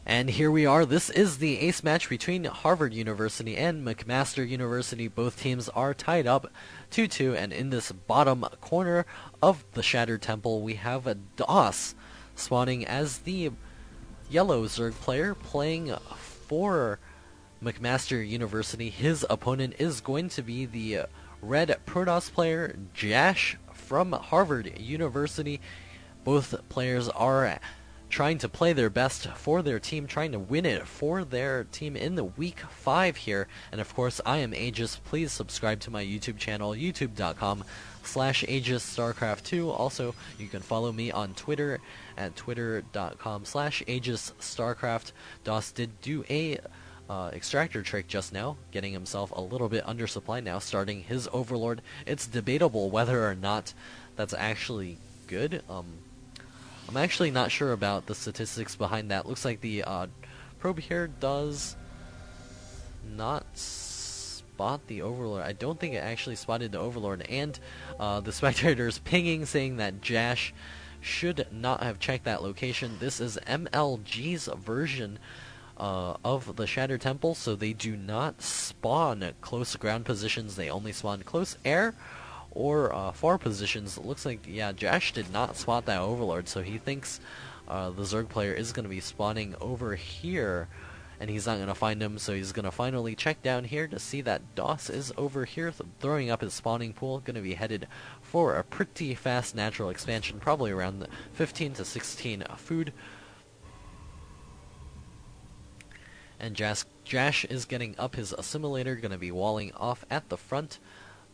And here we are. This is the ace match between Harvard University and McMaster University. Both teams are tied up 2-2, and in this bottom corner of the Shattered Temple, we have a DOS spawning as the yellow Zerg player playing for McMaster University. His opponent is going to be the red Protoss player, Jash from Harvard University. Both players are trying to play their best for their team, trying to win it for their team in the week 5 here. And of course, I am Aegis. Please subscribe to my YouTube channel, youtube.com/AegisStarcraft2. Also, you can follow me on Twitter at twitter.com/AegisStarcraft. DOS did do a extractor trick just now, getting himself a little bit undersupplied now, starting his Overlord. It's debatable whether or not that's actually good. I'm actually not sure about the statistics behind that. Looks like the probe here does not spot the Overlord. I don't think it actually spotted the Overlord, and the spectators pinging saying that Jash should not have checked that location. This is MLG's version of the Shattered Temple, so they do not spawn close ground positions. They only spawn close air or far positions. It looks like, yeah, Jash did not spot that Overlord, so he thinks the Zerg player is going to be spawning over here, and he's not going to find him, so he's going to finally check down here to see that DOS is over here, throwing up his spawning pool, going to be headed for a pretty fast natural expansion, probably around 15 to 16 food. And Jash is getting up his assimilator, going to be walling off at the front.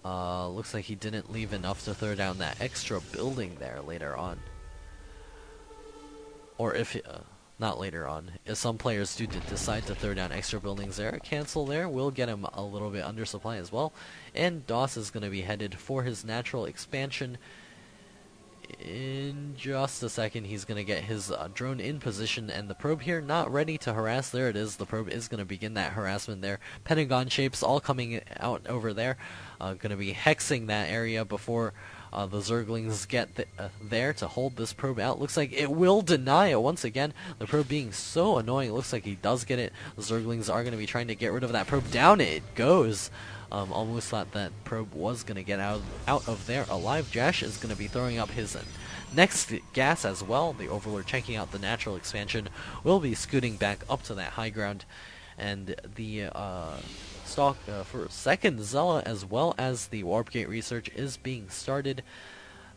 Looks like he didn't leave enough to throw down that extra building there later on. Or if, not later on. If some players do decide to throw down extra buildings there, cancel there will get him a little bit undersupply as well. And DOS is going to be headed for his natural expansion. In just a second, he's going to get his drone in position, and the probe here not ready to harass. There it is. The probe is going to begin that harassment there. Pentagon shapes all coming out over there. Going to be hexing that area before the Zerglings get there to hold this probe out. Looks like it will deny it once again. The probe being so annoying. It looks like he does get it. The Zerglings are going to be trying to get rid of that probe. Down it goes. Almost thought that probe was going to get out of there alive. Jash is going to be throwing up his next gas as well. The Overlord checking out the natural expansion will be scooting back up to that high ground. And the stock for second Zella as well as the Warp Gate research is being started.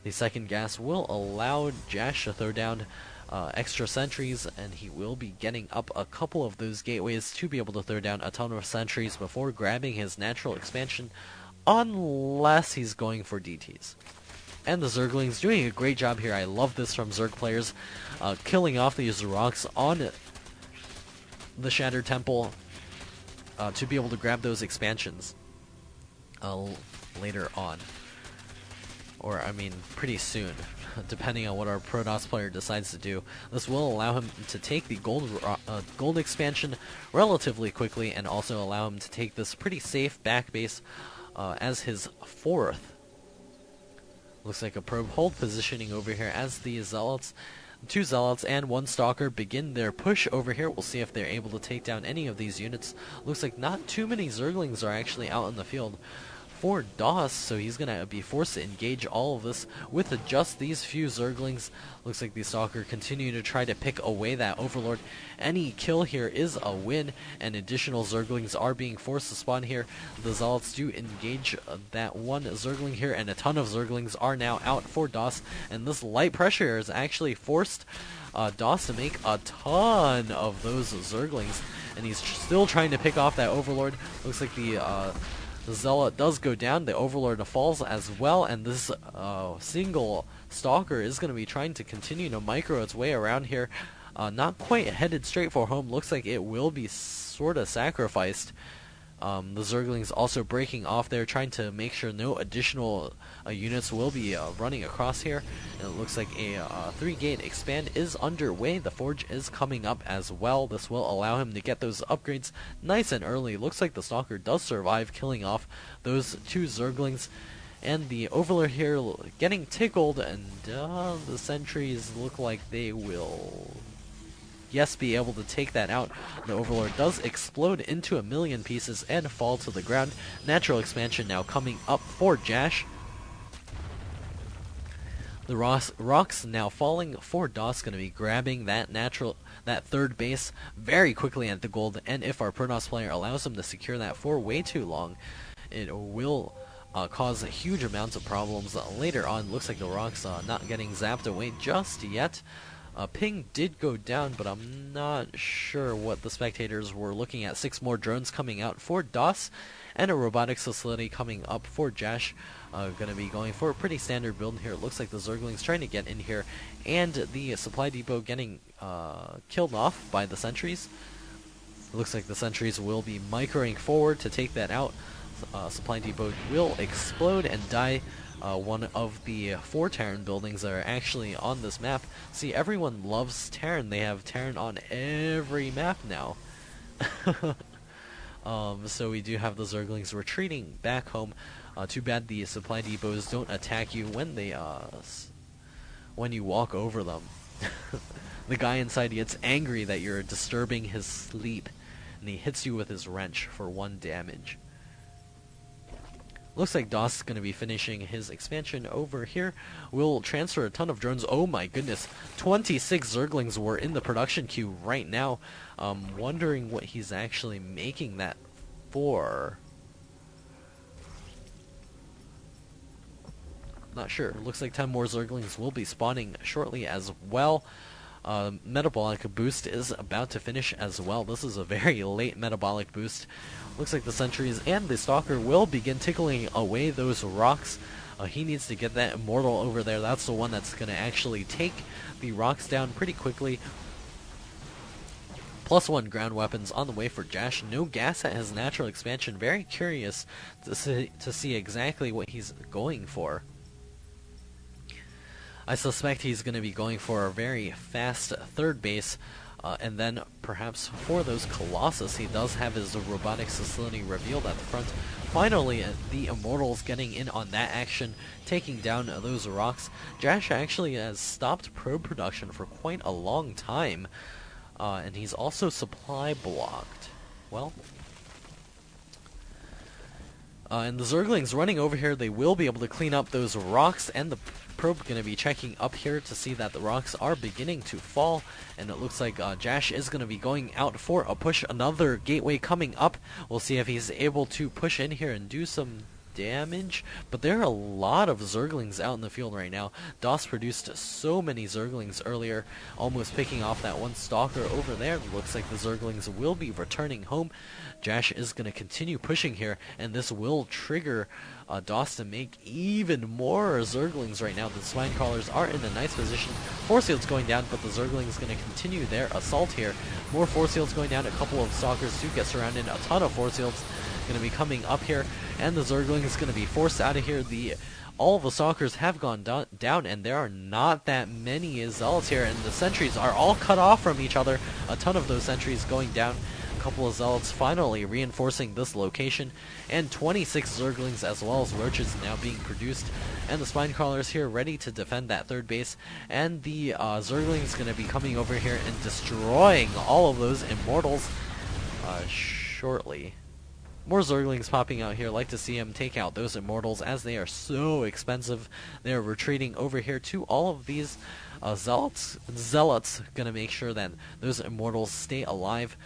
The second gas will allow Jash to throw down extra sentries, and he will be getting up a couple of those gateways to be able to throw down a ton of sentries before grabbing his natural expansion, unless he's going for DTs. And the Zerglings doing a great job here. I love this from Zerg players, killing off these rocks on the Shattered Temple to be able to grab those expansions later on. Or, I mean, pretty soon, depending on what our Protoss player decides to do. This will allow him to take the gold expansion relatively quickly, and also allow him to take this pretty safe back base as his fourth. Looks like a probe hold positioning over here as the Zealots, 2 Zealots and 1 Stalker begin their push over here. We'll see if they're able to take down any of these units. Looks like not too many Zerglings are actually out in the field for DOS, so he's going to be forced to engage all of this with just these few Zerglings. Looks like the Stalker continue to try to pick away that Overlord. Any kill here is a win, and additional Zerglings are being forced to spawn here. The Zealots do engage that one Zergling here, and a ton of Zerglings are now out for DOS, and this light pressure has actually forced DOS to make a ton of those Zerglings, and he's still trying to pick off that Overlord. Looks like the Zealot does go down, the Overlord falls as well, and this single Stalker is going to be trying to continue to micro its way around here. Not quite headed straight for home. Looks like it will be sort of sacrificed. The Zerglings also breaking off there, trying to make sure no additional units will be running across here. And it looks like a 3-gate expand is underway. The Forge is coming up as well. This will allow him to get those upgrades nice and early. Looks like the Stalker does survive, killing off those 2 Zerglings. And the Overlord here getting tickled, and the sentries look like they will yes, be able to take that out. The Overlord does explode into a million pieces and fall to the ground. Natural expansion now coming up for Jash. The rocks now falling for DOS, going to be grabbing that third base very quickly at the gold, and if our Protoss player allows him to secure that for way too long, it will cause huge amounts of problems later on. Looks like the rocks not getting zapped away just yet. Ping did go down, but I'm not sure what the spectators were looking at. 6 more drones coming out for DOS, and a robotics facility coming up for Jash. Going to be going for a pretty standard build here. It looks like the Zerglings trying to get in here, and the supply depot getting killed off by the sentries. It looks like the sentries will be microing forward to take that out. Supply depot will explode and die. One of the 4 Terran buildings that are actually on this map. See, everyone loves Terran. They have Terran on every map now. So we do have the Zerglings retreating back home. Too bad the supply depots don't attack you when they when you walk over them. The guy inside gets angry that you're disturbing his sleep, and he hits you with his wrench for 1 damage. Looks like DOS is going to be finishing his expansion over here. We'll transfer a ton of drones. Oh my goodness, 26 Zerglings were in the production queue right now. Wondering what he's actually making that for. Not sure. Looks like 10 more Zerglings will be spawning shortly as well. Metabolic boost is about to finish as well. This is a very late metabolic boost. Looks like the sentries and the stalker will begin tickling away those rocks. He needs to get that immortal over there. That's the one that's going to actually take the rocks down pretty quickly. +1 ground weapons on the way for Jash. No gas at his natural expansion. Very curious to see exactly what he's going for. I suspect he's going to be going for a very fast third base, and then perhaps for those Colossus. He does have his robotics facility revealed at the front. Finally, the Immortals getting in on that action, taking down those rocks. Jash actually has stopped probe production for quite a long time, and he's also supply blocked. Well, and the Zerglings running over here, they will be able to clean up those rocks, and the probe going to be checking up here to see that the rocks are beginning to fall, and it looks like Jash is going to be going out for a push. Another gateway coming up. We'll see if he's able to push in here and do some damage, but there are a lot of Zerglings out in the field right now. DOS produced so many Zerglings earlier, almost picking off that one stalker over there. Looks like the Zerglings will be returning home. Jash is going to continue pushing here, and this will trigger DOS to make even more Zerglings right now. The Spine Crawlers are in a nice position. Force Field's going down, but the Zerglings going to continue their assault here. More Force Fields going down. A couple of Stalkers do get surrounded. A ton of Force Fields going to be coming up here, and the Zergling is going to be forced out of here. All the Stalkers have gone down, and there are not that many Zealots here, and the sentries are all cut off from each other. A ton of those sentries going down. A couple of Zealots finally reinforcing this location, and 26 Zerglings as well as Roaches now being produced, and the Spine Crawlers here ready to defend that third base, and the Zerglings going to be coming over here and destroying all of those Immortals shortly. More Zerglings popping out here. Like to see him take out those Immortals as they are so expensive. They are retreating over here to all of these Zealots. Gonna make sure that those Immortals stay alive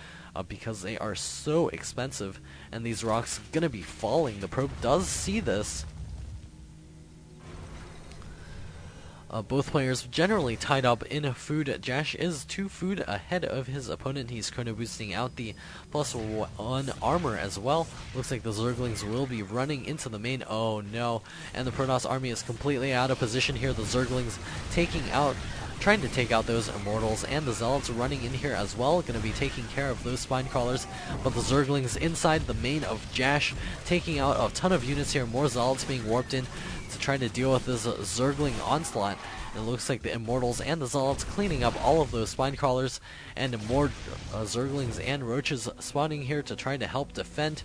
because they are so expensive, and these rocks gonna be falling. The probe does see this. Both players generally tied up in food. Jash is 2 food ahead of his opponent. He's chrono boosting out the +1 armor as well. Looks like the Zerglings will be running into the main. Oh no. And the Protoss army is completely out of position here. The Zerglings trying to take out those Immortals, and the Zealots running in here as well, going to be taking care of those Spine Crawlers, but the Zerglings inside the main of Jash, taking out a ton of units here. More Zealots being warped in to try to deal with this Zergling onslaught, It looks like the Immortals and the Zealots cleaning up all of those spine crawlers, and more Zerglings and Roaches spawning here to try to help defend.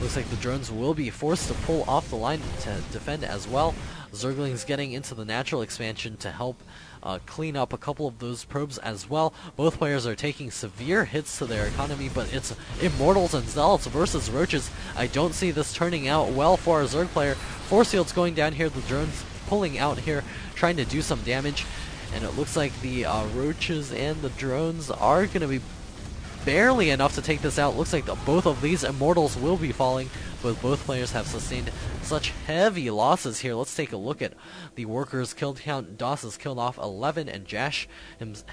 Looks like the drones will be forced to pull off the line to defend as well. Zerglings getting into the natural expansion to help clean up a couple of those probes as well. Both players are taking severe hits to their economy, but it's Immortals and Zealots versus Roaches. I don't see this turning out well for our Zerg player. Force field's going down here, the drones pulling out here, trying to do some damage, and it looks like the Roaches and the drones are going to be barely enough to take this out. Looks like both of these Immortals will be falling, but both players have sustained such heavy losses here. Let's take a look at the workers' kill count. Doss has killed off 11, and Jash,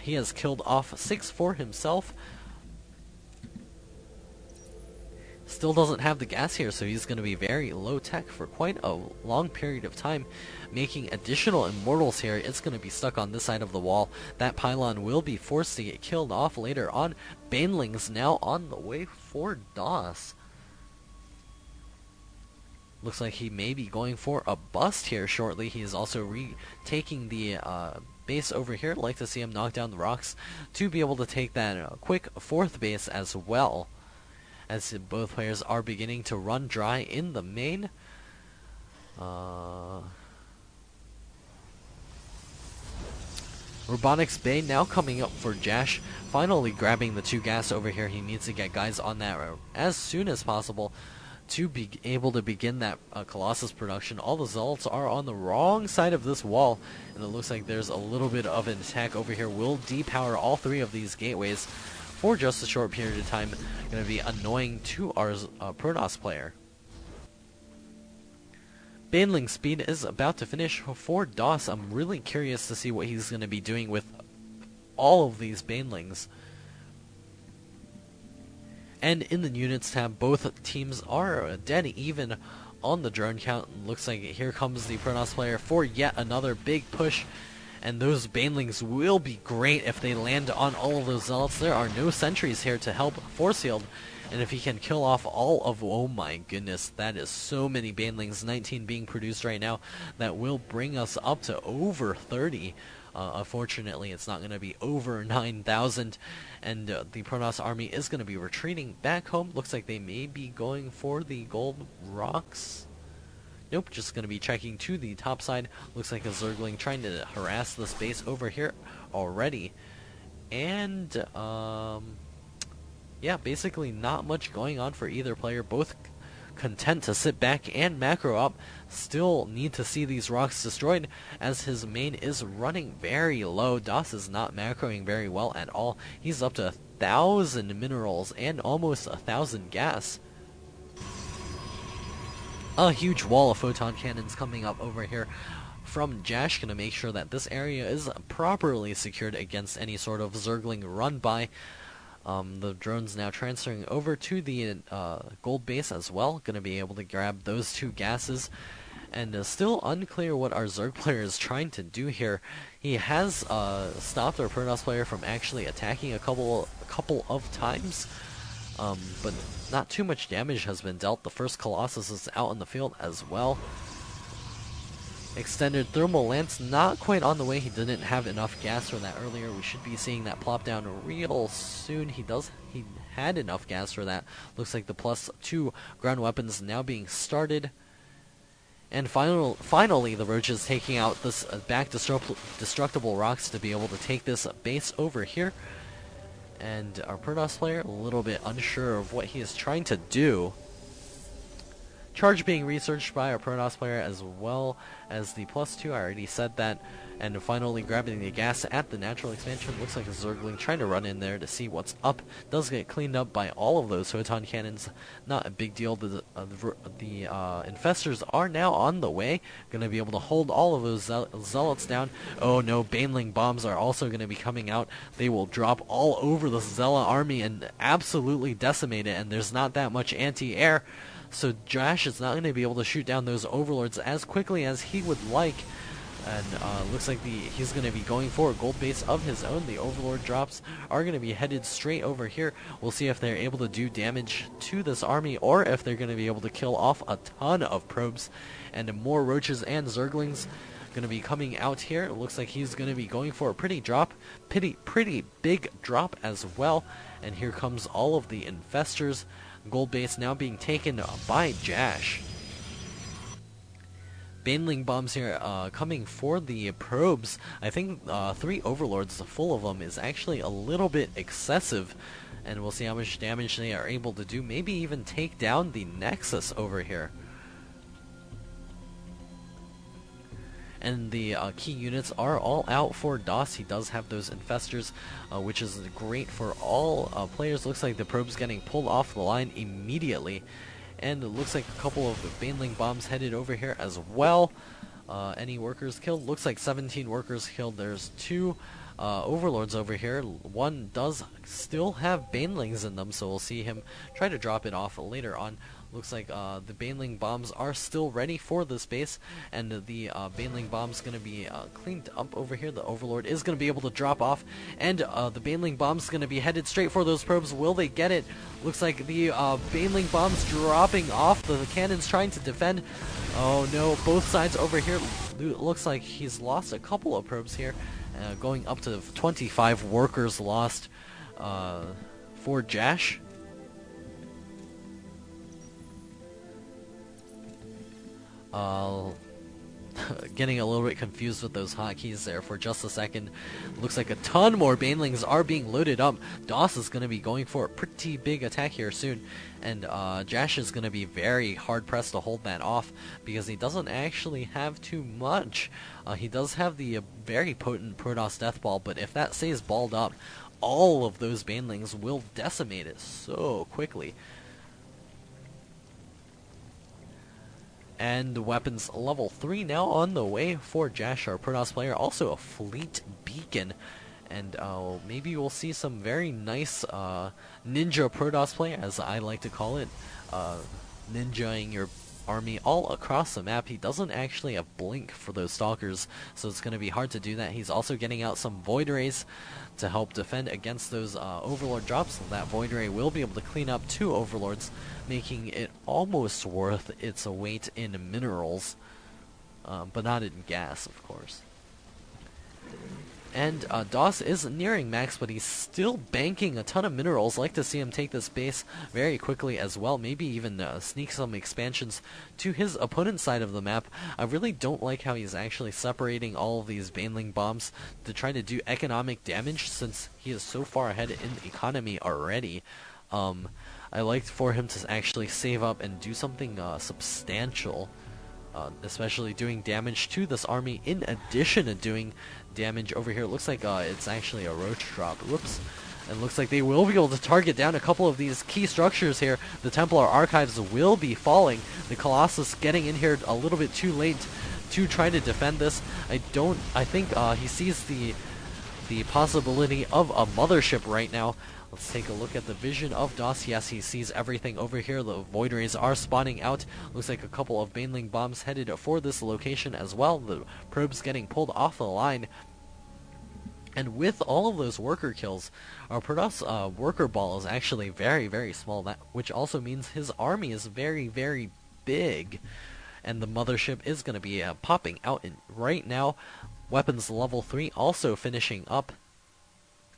he has killed off 6 for himself. Still doesn't have the gas here, so he's going to be very low tech for quite a long period of time. Making additional Immortals here, it's going to be stuck on this side of the wall. That pylon will be forced to get killed off later on. Banelings now on the way for Doss. Looks like he may be going for a bust here shortly. He is also retaking the base over here. I'd like to see him knock down the rocks to be able to take that quick 4th base as well, as both players are beginning to run dry in the main. Robotics Bay now coming up for Jash, finally grabbing the 2 gas over here. He needs to get guys on that as soon as possible to be able to begin that Colossus production. All the Zealots are on the wrong side of this wall, and it looks like there's a little bit of an attack over here. Will depower all 3 of these gateways for just a short period of time. Going to be annoying to our Protoss player. Baneling speed is about to finish for Doss. I'm really curious to see what he's going to be doing with all of these Banelings. And in the units tab, both teams are dead even on the drone count. Looks like here comes the Protoss player for yet another big push. And those Banelings will be great if they land on all of those Zealots. There are no sentries here to help force field. And if he can kill off all of... Oh my goodness, that is so many Banelings. 19 being produced right now. That will bring us up to over 30. Unfortunately, it's not going to be over 9,000. And the Protoss army is going to be retreating back home. Looks like they may be going for the gold rocks. Nope, just going to be checking to the top side. Looks like a Zergling trying to harass this base over here already. And, yeah, basically not much going on for either player. Both content to sit back and macro up. Still need to see these rocks destroyed, as his main is running very low. Doss is not macroing very well at all. He's up to 1,000 minerals and almost 1,000 gas. A huge wall of photon cannons coming up over here from Jash, gonna make sure that this area is properly secured against any sort of Zergling run by. The drones now transferring over to the gold base as well. Gonna be able to grab those 2 gases. And still unclear what our Zerg player is trying to do here. He has stopped our Protoss player from actually attacking a couple of times. But not too much damage has been dealt. The first Colossus is out in the field as well. Extended thermal lance not quite on the way. He didn't have enough gas for that earlier. We should be seeing that plop down real soon. He had enough gas for that. Looks like the +2 ground weapons now being started. And finally the Roaches taking out this back destructible rocks to be able to take this base over here. And our Protoss player a little bit unsure of what he is trying to do. Charge being researched by our Protoss player, as well as the +2, I already said that. And finally grabbing the gas at the natural expansion. Looks like a Zergling trying to run in there to see what's up. Does get cleaned up by all of those photon cannons. Not a big deal. The infestors are now on the way. Going to be able to hold all of those zealots down. Oh no, Baneling bombs are also going to be coming out. They will drop all over the Zella army and absolutely decimate it. And there's not that much anti-air. So Jash is not going to be able to shoot down those overlords as quickly as he would like. And looks like he's going to be going for a gold base of his own. The overlord drops are going to be headed straight over here. We'll see if they're able to do damage to this army, or if they're going to be able to kill off a ton of probes. And more Roaches and Zerglings going to be coming out here. It looks like he's going to be going for a pretty big drop as well. And here comes all of the infestors. Gold base now being taken by Jash. Baneling bombs here coming for the probes. I think 3 overlords full of them is actually a little bit excessive. And we'll see how much damage they are able to do. Maybe even take down the Nexus over here. And the key units are all out for DOS. He does have those infestors, which is great for all players. Looks like the probe's getting pulled off the line immediately. And it looks like a couple of Baneling bombs headed over here as well. Any workers killed? Looks like 17 workers killed. There's 2 overlords over here. One does still have banelings in them, so we'll see him try to drop it off later on. Looks like the baneling bombs are still ready for this base, and the baneling bomb's going to be cleaned up over here. The overlord is going to be able to drop off, and the baneling bomb's going to be headed straight for those probes. Will they get it? Looks like the baneling bomb's dropping off. The cannon's trying to defend. Oh no, both sides over here. Looks like he's lost a couple of probes here. Going up to 25 workers lost for Jash. Getting a little bit confused with those hotkeys there for just a second. Looks like a ton more banelings are being loaded up. DOS is going to be going for a pretty big attack here soon, and Jash is going to be very hard pressed to hold that off because he doesn't actually have too much. He does have the very potent Protoss Death Ball, but if that stays balled up, all of those banelings will decimate it so quickly. And weapons level 3 now on the way for Jash, our Protoss player. Also a fleet beacon. And maybe we'll see some very nice ninja Protoss play, as I like to call it. Ninjaing your army all across the map. He doesn't actually have blink for those stalkers, so it's going to be hard to do that. He's also getting out some void rays to help defend against those overlord drops. So that void ray will be able to clean up 2 overlords, making it almost worth its weight in minerals, but not in gas, of course. And DOS is nearing max, but he's still banking a ton of minerals. Like to see him take this base very quickly as well. Maybe even sneak some expansions to his opponent's side of the map. I really don't like how he's actually separating all of these baneling bombs to try to do economic damage, since he is so far ahead in economy already. I liked for him to actually save up and do something substantial. Especially doing damage to this army in addition to doing damage over here. It looks like it's actually a roach drop. Whoops. And looks like they will be able to target down a couple of these key structures here. The Templar Archives will be falling. The Colossus getting in here a little bit too late to try to defend this. I think he sees the possibility of a mothership right now. Let's take a look at the vision of DOS. Yes, he sees everything over here. The void rays are spawning out. Looks like a couple of baneling bombs headed for this location as well. The probes getting pulled off the line. And with all of those worker kills, our Protoss worker ball is actually very, very small, which also means his army is very, very big. And the mothership is going to be popping out right now. Weapons level 3 also finishing up.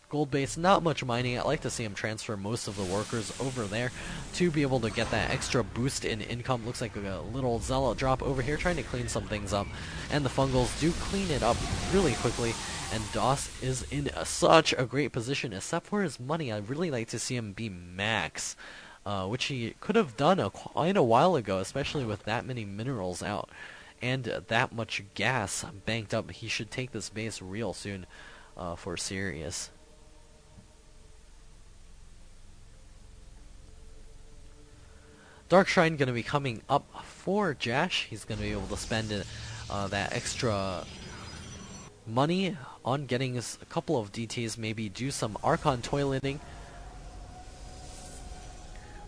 Gold base, not much mining. I'd like to see him transfer most of the workers over there to be able to get that extra boost in income. Looks like a little zealot drop over here trying to clean some things up. And the fungals do clean it up really quickly. And DOS is in such a great position, except for his money. I'd really like to see him be max, which he could have done quite a while ago, especially with that many minerals out and that much gas banked up. He should take this base real soon for serious. Dark Shrine going to be coming up for Jash. He's going to be able to spend that extra money on getting a couple of DTs, maybe do some Archon toileting.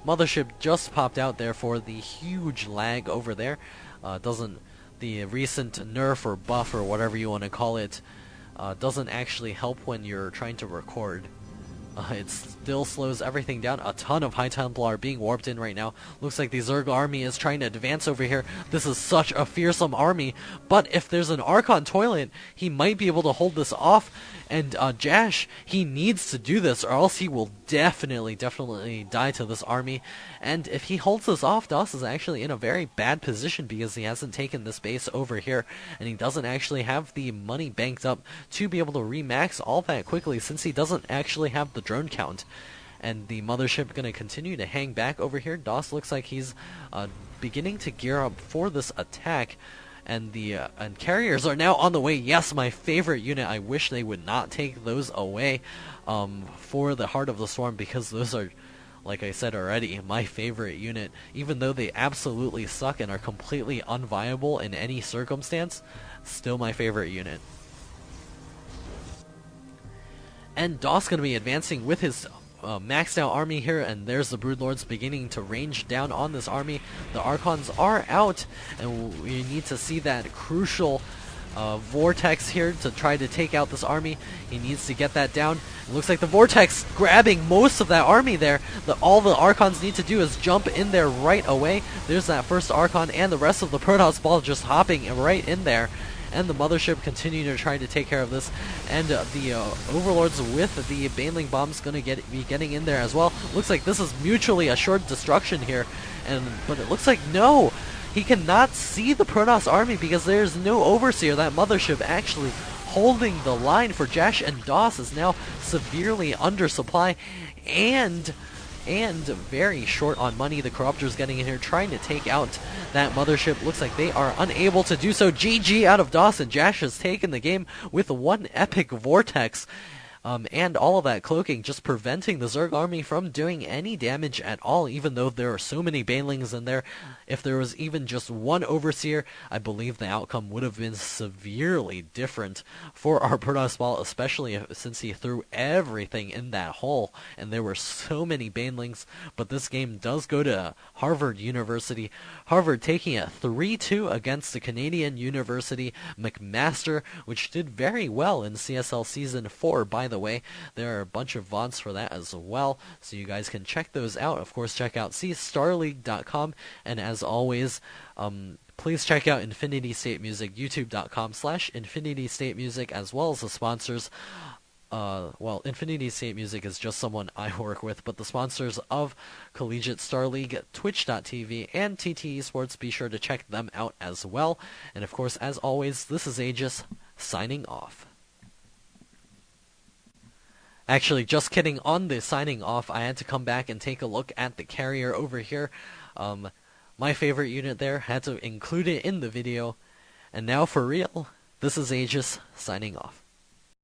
Mothership just popped out there for the huge lag over there. The recent nerf or buff or whatever you want to call it doesn't actually help when you're trying to record. It still slows everything down. A ton of High Templar being warped in right now. Looks like the Zerg army is trying to advance over here. This is such a fearsome army, but if there's an Archon Toilet, he might be able to hold this off. And Jash, he needs to do this, or else he will definitely die to this army. And if he holds this off, DOS is actually in a very bad position because he hasn't taken this base over here, and he doesn't actually have the money banked up to be able to remax all that quickly, since he doesn't actually have the drone count. And the mothership going to continue to hang back over here. DOS looks like he's beginning to gear up for this attack. And the carriers are now on the way. Yes, my favorite unit. I wish they would not take those away for the Heart of the Swarm, because those are, like I said already, my favorite unit. Even though they absolutely suck and are completely unviable in any circumstance, still my favorite unit. And DOS going to be advancing with his maxed out army here, and there's the Broodlords beginning to range down on this army. The Archons are out, and we need to see that crucial Vortex here to try to take out this army. He needs to get that down. It looks like the Vortex grabbing most of that army there. All the Archons need to do is jump in there right away. There's that first Archon, and the rest of the Protoss ball just hopping right in there. And the mothership continue to try to take care of this, and the overlords with the Baneling bombs gonna be getting in there as well. Looks like this is mutually assured destruction here, but it looks like no, he cannot see the Protoss army because there's no overseer. That mothership actually holding the line for Jash, and DOS is now severely under supply and very short on money. The Corruptor's getting in here trying to take out that mothership. Looks like they are unable to do so. GG out of DOS, and Jash has taken the game with one epic Vortex. And all of that cloaking just preventing the Zerg army from doing any damage at all, even though there are so many Banelings in there. If there was even just one Overseer, I believe the outcome would have been severely different for our Protoss ball, especially since he threw everything in that hole, and there were so many Banelings. But this game does go to Harvard University. Harvard taking it 3-2 against the Canadian University McMaster, which did very well in CSL Season 4, by the way. There are a bunch of VODs for that as well, so you guys can check those out. Of course, check out cstarleague.com, and as always, please check out Infinity State Music, youtube.com/Infinity State Music, as well as the sponsors. Well, Infinity State Music is just someone I work with, but the sponsors of Collegiate Star League, Twitch.tv, and TT Esports, be sure to check them out as well. And of course, as always, this is Aegis, signing off. Actually, just kidding, on the signing off, I had to come back and take a look at the carrier over here. My favorite unit there, had to include it in the video. And now for real, this is Aegis, signing off.